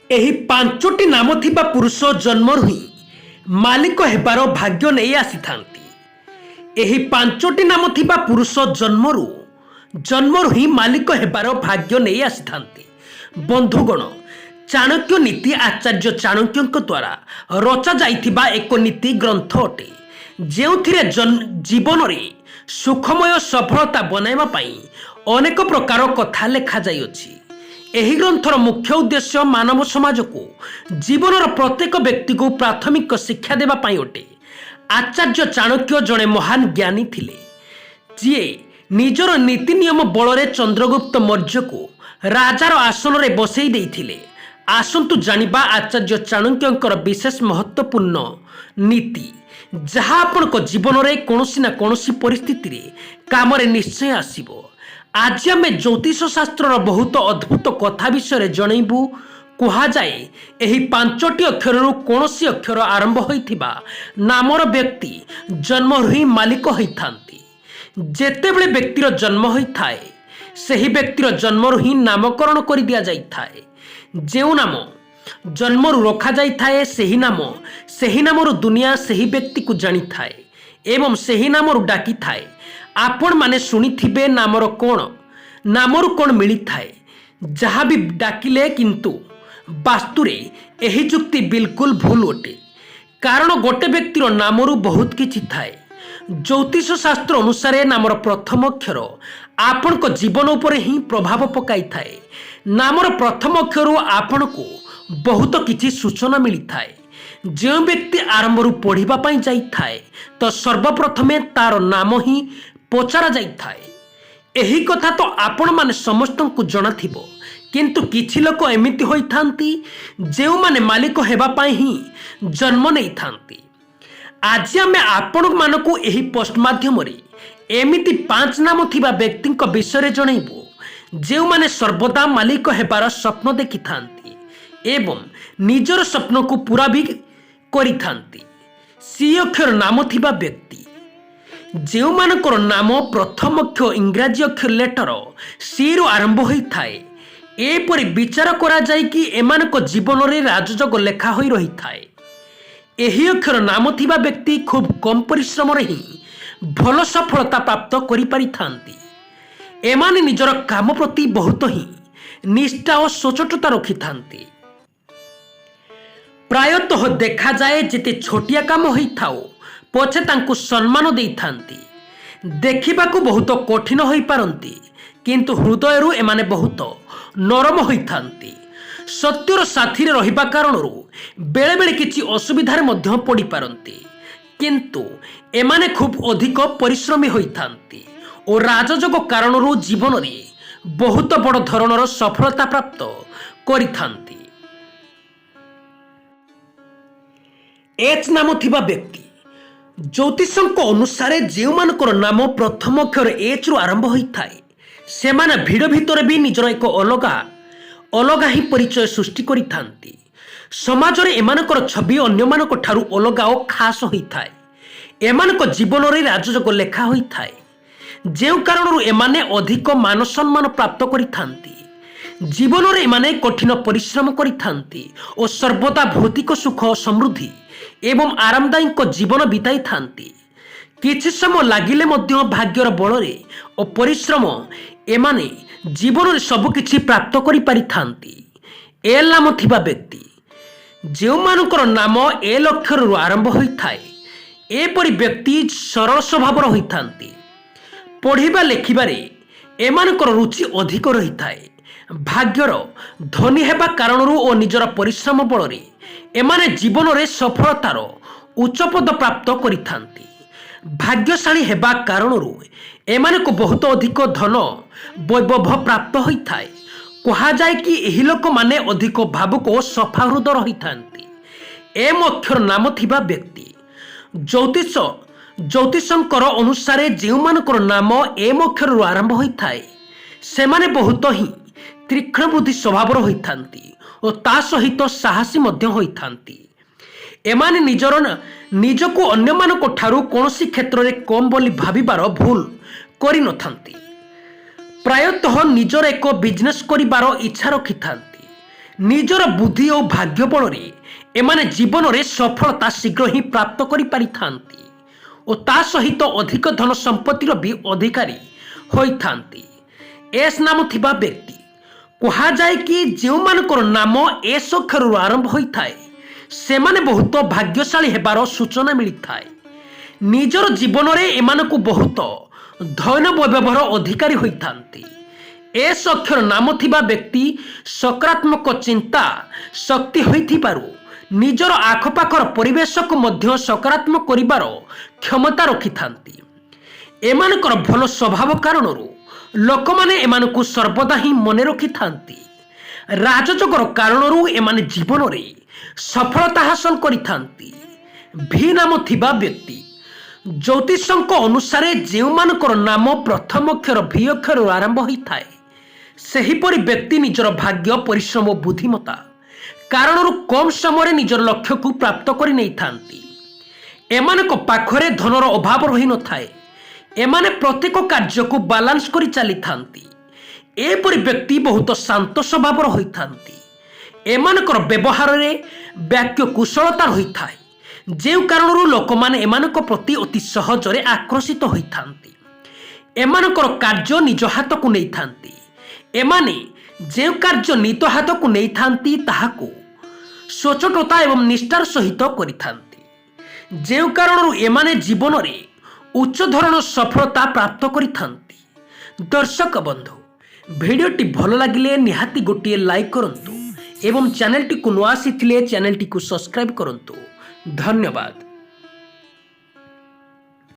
ଏହି ପାଞ୍ଚଟି ନାମ ଥିବା ପୁରୁଷ ଜନ୍ମରୁ ହିଁ ମାଲିକ ହେବାର ଭାଗ୍ୟ ନେଇ ଆସିଥାନ୍ତି। ଏହି ପାଞ୍ଚଟି ନାମ ଥିବା ପୁରୁଷ ଜନ୍ମରୁ ହିଁ ମାଲିକ ହେବାର ଭାଗ୍ୟ ନେଇ ଆସିଥାନ୍ତି। ବନ୍ଧୁଗଣ, ଚାଣକ୍ୟ ନୀତି ଆଚାର୍ଯ୍ୟ ଚାଣକ୍ୟଙ୍କ ଦ୍ୱାରା ରଚାଯାଇଥିବା ଏକ ନୀତି ଗ୍ରନ୍ଥ ଅଟେ, ଯେଉଁଥିରେ ଜୀବନରେ ସୁଖମୟ ସଫଳତା ବନାଇବା ପାଇଁ ଅନେକ ପ୍ରକାର କଥା ଲେଖାଯାଇଅଛି। ଏହି ଗ୍ରନ୍ଥର ମୁଖ୍ୟ ଉଦ୍ଦେଶ୍ୟ ମାନବ ସମାଜକୁ ଜୀବନର ପ୍ରତ୍ୟେକ ବ୍ୟକ୍ତିକୁ ପ୍ରାଥମିକ ଶିକ୍ଷା ଦେବା ପାଇଁ ଅଟେ। ଆଚାର୍ଯ୍ୟ ଚାଣକ୍ୟ ଜଣେ ମହାନ ଜ୍ଞାନୀ ଥିଲେ, ଯିଏ ନିଜର ନୀତି ନିୟମ ବଳରେ ଚନ୍ଦ୍ରଗୁପ୍ତ ମୌର୍ଯ୍ୟକୁ ରାଜାର ଆସନରେ ବସେଇ ଦେଇଥିଲେ। ଆସନ୍ତୁ ଜାଣିବା ଆଚାର୍ଯ୍ୟ ଚାଣକ୍ୟଙ୍କର ବିଶେଷ ମହତ୍ୱପୂର୍ଣ୍ଣ ନୀତି, ଯାହା ଆପଣଙ୍କ ଜୀବନରେ କୌଣସି ନା କୌଣସି ପରିସ୍ଥିତିରେ କାମରେ ନିଶ୍ଚୟ ଆସିବ। ଆଜି ଆମେ ଜ୍ୟୋତିଷ ଶାସ୍ତ୍ରର ବହୁତ ଅଦ୍ଭୁତ କଥା ବିଷୟରେ ଜଣେଇବୁ। କୁହାଯାଏ, ଏହି ପାଞ୍ଚଟି ଅକ୍ଷରରୁ କୌଣସି ଅକ୍ଷର ଆରମ୍ଭ ହୋଇଥିବା ନାମର ବ୍ୟକ୍ତି ଜନ୍ମରୁ ହିଁ ମାଲିକ ହୋଇଥାନ୍ତି। ଯେତେବେଳେ ବ୍ୟକ୍ତିର ଜନ୍ମ ହୋଇଥାଏ, ସେହି ବ୍ୟକ୍ତିର ଜନ୍ମରୁ ହିଁ ନାମକରଣ କରି ଦିଆଯାଇଥାଏ। ଯେଉଁ ନାମ ଜନ୍ମରୁ ରଖାଯାଇଥାଏ, ସେହି ନାମରୁ ଦୁନିଆ ସେହି ବ୍ୟକ୍ତିକୁ ଜାଣିଥାଏ ଏବଂ ସେହି ନାମରୁ ଡାକିଥାଏ। ଆପଣମାନେ ଶୁଣିଥିବେ ନାମରୁ କ'ଣ ମିଳିଥାଏ, ଯାହା ବି ଡାକିଲେ, କିନ୍ତୁ ବାସ୍ତୁରେ ଏହି ଯୁକ୍ତି ବିଲକୁଲ ଭୁଲ ଅଟେ। କାରଣ ଗୋଟେ ବ୍ୟକ୍ତିର ନାମରୁ ବହୁତ କିଛି ଥାଏ। ଜ୍ୟୋତିଷ ଶାସ୍ତ୍ର ଅନୁସାରେ ନାମର ପ୍ରଥମ ଅକ୍ଷର ଆପଣଙ୍କ ଜୀବନ ଉପରେ ହିଁ ପ୍ରଭାବ ପକାଇଥାଏ। ନାମର ପ୍ରଥମ ଅକ୍ଷରରୁ ଆପଣଙ୍କୁ ବହୁତ କିଛି ସୂଚନା ମିଳିଥାଏ। ଯେଉଁ ବ୍ୟକ୍ତି ଆରମ୍ଭରୁ ପଢ଼ିବା ପାଇଁ ଯାଇଥାଏ, ତ ସର୍ବପ୍ରଥମେ ତାର ନାମ ହିଁ ପଚରା ଯାଇଥାଏ। ଏହି କଥା ତ ଆପଣମାନେ ସମସ୍ତଙ୍କୁ ଜଣାଥିବ, କିନ୍ତୁ କିଛି ଲୋକ ଏମିତି ହୋଇଥାନ୍ତି ଯେଉଁମାନେ ମାଲିକ ହେବା ପାଇଁ ହିଁ ଜନ୍ମ ନେଇଥାନ୍ତି। ଆଜି ଆମେ ଆପଣମାନଙ୍କୁ ଏହି ପୋଷ୍ଟ ମାଧ୍ୟମରେ ଏମିତି 5 ନାମ ଥିବା ବ୍ୟକ୍ତିଙ୍କ ବିଷୟରେ ଜଣାଇବୁ, ଯେଉଁମାନେ ସର୍ବଦା ମାଲିକ ହେବାର ସ୍ୱପ୍ନ ଦେଖିଥାନ୍ତି ଏବଂ ନିଜର ସ୍ୱପ୍ନକୁ ପୁରା ବି କରିଥାନ୍ତି। ସି ଅକ୍ଷର ନାମ ଥିବା ବ୍ୟକ୍ତି, ଯେଉଁମାନଙ୍କର ନାମ ପ୍ରଥମ ଅକ୍ଷର ଇଂରାଜୀ ଅକ୍ଷର ଲେଟର ସିରୁ ଆରମ୍ଭ ହୋଇଥାଏ, ଏପରି ବିଚାର କରାଯାଏ କି ଏମାନଙ୍କ ଜୀବନରେ ରାଜଯୋଗ ଲେଖା ହୋଇ ରହିଥାଏ। ଏହି ଅକ୍ଷର ନାମ ଥିବା ବ୍ୟକ୍ତି ଖୁବ୍ କମ୍ ପରିଶ୍ରମରେ ହିଁ ଭଲ ସଫଳତା ପ୍ରାପ୍ତ କରିପାରିଥାନ୍ତି। ଏମାନେ ନିଜର କାମ ପ୍ରତି ବହୁତ ହିଁ ନିଷ୍ଠା ଓ ସଚ୍ଚୋଟତା ରଖିଥାନ୍ତି। ପ୍ରାୟତଃ ଦେଖାଯାଏ, ଯେତେ ଛୋଟିଆ କାମ ହୋଇଥାଉ ପଛେ ତାଙ୍କୁ ସମ୍ମାନ ଦେଇଥାନ୍ତି। ଦେଖିବାକୁ ବହୁତ କଠିନ ହୋଇପାରନ୍ତି, କିନ୍ତୁ ହୃଦୟରୁ ଏମାନେ ବହୁତ ନରମ ହୋଇଥାନ୍ତି। ସତ୍ୟର ସାଥିରେ ରହିବା କାରଣରୁ ବେଳେବେଳେ କିଛି ଅସୁବିଧାରେ ମଧ୍ୟ ପଡ଼ିପାରନ୍ତି, କିନ୍ତୁ ଏମାନେ ଖୁବ୍ ଅଧିକ ପରିଶ୍ରମୀ ହୋଇଥାନ୍ତି ଓ ରାଜଯୋଗ କାରଣରୁ ଜୀବନରେ ବହୁତ ବଡ଼ ଧରଣର ସଫଳତା ପ୍ରାପ୍ତ କରିଥାନ୍ତି। ଏଚ୍ ନାମ ଥିବା ବ୍ୟକ୍ତି, ଜ୍ୟୋତିଷଙ୍କ ଅନୁସାରେ ଯେଉଁମାନଙ୍କର ନାମ ପ୍ରଥମ ଅକ୍ଷର ଏଚ୍ରୁ ଆରମ୍ଭ ହୋଇଥାଏ, ସେମାନେ ଭିଡ଼ ଭିତରେ ବି ନିଜର ଏକ ଅଲଗା ହିଁ ପରିଚୟ ସୃଷ୍ଟି କରିଥାନ୍ତି। ସମାଜରେ ଏମାନଙ୍କର ଛବି ଅନ୍ୟମାନଙ୍କ ଠାରୁ ଅଲଗା ଓ ଖାସ ହୋଇଥାଏ। ଏମାନଙ୍କ ଜୀବନରେ ରାଜଯୋଗ ଲେଖା ହୋଇଥାଏ, ଯେଉଁ କାରଣରୁ ଏମାନେ ଅଧିକ ମାନ ସମ୍ମାନ ପ୍ରାପ୍ତ କରିଥାନ୍ତି। ଜୀବନରେ ଏମାନେ କଠିନ ପରିଶ୍ରମ କରିଥାନ୍ତି ଓ ସର୍ବଦା ଭୌତିକ ସୁଖ, ସମୃଦ୍ଧି ଏବଂ ଆରାମଦାୟକ ଜୀବନ ବିତାଇଥାନ୍ତି। କିଛି ସମୟ ଲାଗିଲେ ମଧ୍ୟ ଭାଗ୍ୟର ବଳରେ ଓ ପରିଶ୍ରମ ଏମାନେ ଜୀବନରେ ସବୁକିଛି ପ୍ରାପ୍ତ କରିପାରିଥାନ୍ତି। ଏଲ୍ ନାମ ଥିବା ବ୍ୟକ୍ତି, ଯେଉଁମାନଙ୍କର ନାମ ଏଲ୍ ଅକ୍ଷରରୁ ଆରମ୍ଭ ହୋଇଥାଏ, ଏପରି ବ୍ୟକ୍ତି ସରଳ ସ୍ୱଭାବର ହୋଇଥାନ୍ତି। ପଢ଼ିବା ଲେଖିବାରେ ଏମାନଙ୍କର ରୁଚି ଅଧିକ ରହିଥାଏ। ଭାଗ୍ୟର ଧନୀ ହେବା କାରଣରୁ ଓ ନିଜର ପରିଶ୍ରମ ବଳରେ ଏମାନେ ଜୀବନରେ ସଫଳତାର ଉଚ୍ଚପଦ ପ୍ରାପ୍ତ କରିଥାନ୍ତି। ଭାଗ୍ୟଶାଳୀ ହେବା କାରଣରୁ ଏମାନଙ୍କୁ ବହୁତ ଅଧିକ ଧନ ବୈଭବ ପ୍ରାପ୍ତ ହୋଇଥାଏ। କୁହାଯାଏ କି ଏହି ଲୋକମାନେ ଅଧିକ ଭାବୁକ ଓ ସଫା ହୃଦୟ ରହିଥାନ୍ତି। ଏମ୍ ଅକ୍ଷର ନାମ ଥିବା ବ୍ୟକ୍ତି, ଜ୍ୟୋତିଷଙ୍କର ଅନୁସାରେ ଯେଉଁମାନଙ୍କର ନାମ ଏମ୍ ଅକ୍ଷରରୁ ଆରମ୍ଭ ହୋଇଥାଏ, ସେମାନେ ବହୁତ ହିଁ ତୀକ୍ଷ୍ଣ ବୁଦ୍ଧି ସ୍ୱଭାବର ହୋଇଥାନ୍ତି ଓ ତା ସହିତ ସାହସୀ ମଧ୍ୟ ହୋଇଥାନ୍ତି। ଏମାନେ ନିଜକୁ ଅନ୍ୟମାନଙ୍କ ଠାରୁ କୌଣସି କ୍ଷେତ୍ରରେ କମ୍ ବୋଲି ଭାବିବାର ଭୁଲ କରିନଥାନ୍ତି। ପ୍ରାୟତଃ ନିଜର ଏକ ବିଜନେସ୍ କରିବାର ଇଚ୍ଛା ରଖିଥାନ୍ତି। ନିଜର ବୁଦ୍ଧି ଓ ଭାଗ୍ୟ ବଳରେ ଏମାନେ ଜୀବନରେ ସଫଳତା ଶୀଘ୍ର ହିଁ ପ୍ରାପ୍ତ କରିପାରିଥାନ୍ତି ଓ ତା ସହିତ ଅଧିକ ଧନ ସମ୍ପତ୍ତିର ବି ଅଧିକାରୀ ହୋଇଥାନ୍ତି। ଏସ୍ ନାମ ଥିବା ବ୍ୟକ୍ତି କୁହାଯାଏ କି ଯେଉଁମାନଙ୍କର ନାମ ଏସ୍ ଅକ୍ଷରରୁ ଆରମ୍ଭ ହୋଇଥାଏ ସେମାନେ ବହୁତ ଭାଗ୍ୟଶାଳୀ ହେବାର ସୂଚନା ମିଳିଥାଏ। ନିଜର ଜୀବନରେ ଏମାନଙ୍କୁ ବହୁତ ଧନ ବୈଭବର ଅଧିକାରୀ ହୋଇଥାନ୍ତି। ଏସ୍ ଅକ୍ଷର ନାମ ଥିବା ବ୍ୟକ୍ତି ସକାରାତ୍ମକ ଚିନ୍ତା ଶକ୍ତି ହୋଇଥିବାରୁ ନିଜର ଆଖପାଖର ପରିବେଶକୁ ମଧ୍ୟ ସକାରାତ୍ମକ କରିବାର କ୍ଷମତା ରଖିଥାନ୍ତି। ଏମାନଙ୍କର ଭଲ ସ୍ୱଭାବ କାରଣରୁ ଲୋକମାନେ ଏମାନଙ୍କୁ ସର୍ବଦା ହିଁ ମନେ ରଖିଥାନ୍ତି। ରାଜଯୋଗର କାରଣରୁ ଏମାନେ ଜୀବନରେ ସଫଳତା ହାସଲ କରିଥାନ୍ତି। ଭି ନାମ ଥିବା ବ୍ୟକ୍ତି ଜ୍ୟୋତିଷଙ୍କ ଅନୁସାରେ ଯେଉଁମାନଙ୍କର ନାମ ପ୍ରଥମ ଅକ୍ଷର ଭି ଅକ୍ଷରରୁ ଆରମ୍ଭ ହୋଇଥାଏ ସେହିପରି ବ୍ୟକ୍ତି ନିଜର ଭାଗ୍ୟ ପରିଶ୍ରମ ଓ ବୁଦ୍ଧିମତା କାରଣରୁ କମ୍ ସମୟରେ ନିଜର ଲକ୍ଷ୍ୟକୁ ପ୍ରାପ୍ତ କରି ନେଇଥାନ୍ତି। ଏମାନଙ୍କ ପାଖରେ ଧନର ଅଭାବ ରହିନଥାଏ। ଏମାନେ ପ୍ରତ୍ୟେକ କାର୍ଯ୍ୟକୁ ବାଲାନ୍ସ କରି ଚାଲିଥାନ୍ତି। ଏପରି ବ୍ୟକ୍ତି ବହୁତ ଶାନ୍ତ ସ୍ୱଭାବର ହୋଇଥାନ୍ତି। ଏମାନଙ୍କର ବ୍ୟବହାରରେ ବାକ୍ୟ କୁଶଳତା ରହିଥାଏ ଯେଉଁ କାରଣରୁ ଲୋକମାନେ ଏମାନଙ୍କ ପ୍ରତି ଅତି ସହଜରେ ଆକର୍ଷିତ ହୋଇଥାନ୍ତି। ଏମାନଙ୍କର କାର୍ଯ୍ୟ ନିଜ ହାତକୁ ନେଇଥାନ୍ତି। ଏମାନେ ଯେଉଁ କାର୍ଯ୍ୟ ନିଜ ହାତକୁ ନେଇଥାନ୍ତି ତାହାକୁ ସଚ୍ଚୋଟତା ଏବଂ ନିଷ୍ଠାର ସହିତ କରିଥାନ୍ତି ଯେଉଁ କାରଣରୁ ଏମାନେ ଜୀବନରେ ଉଚ୍ଚ ଧରଣର ସଫଳତା ପ୍ରାପ୍ତ କରିଥାନ୍ତି। ଦର୍ଶକ ବନ୍ଧୁ, ଭିଡ଼ିଓଟି ଭଲ ଲାଗିଲେ ନିହାତି ଗୋଟିଏ ଲାଇକ୍ କରନ୍ତୁ ଏବଂ ଚ୍ୟାନେଲଟିକୁ ନୂଆ ଆସିଥିଲେ ଚ୍ୟାନେଲଟିକୁ ସବସ୍କ୍ରାଇବ୍ କରନ୍ତୁ। ଧନ୍ୟବାଦ।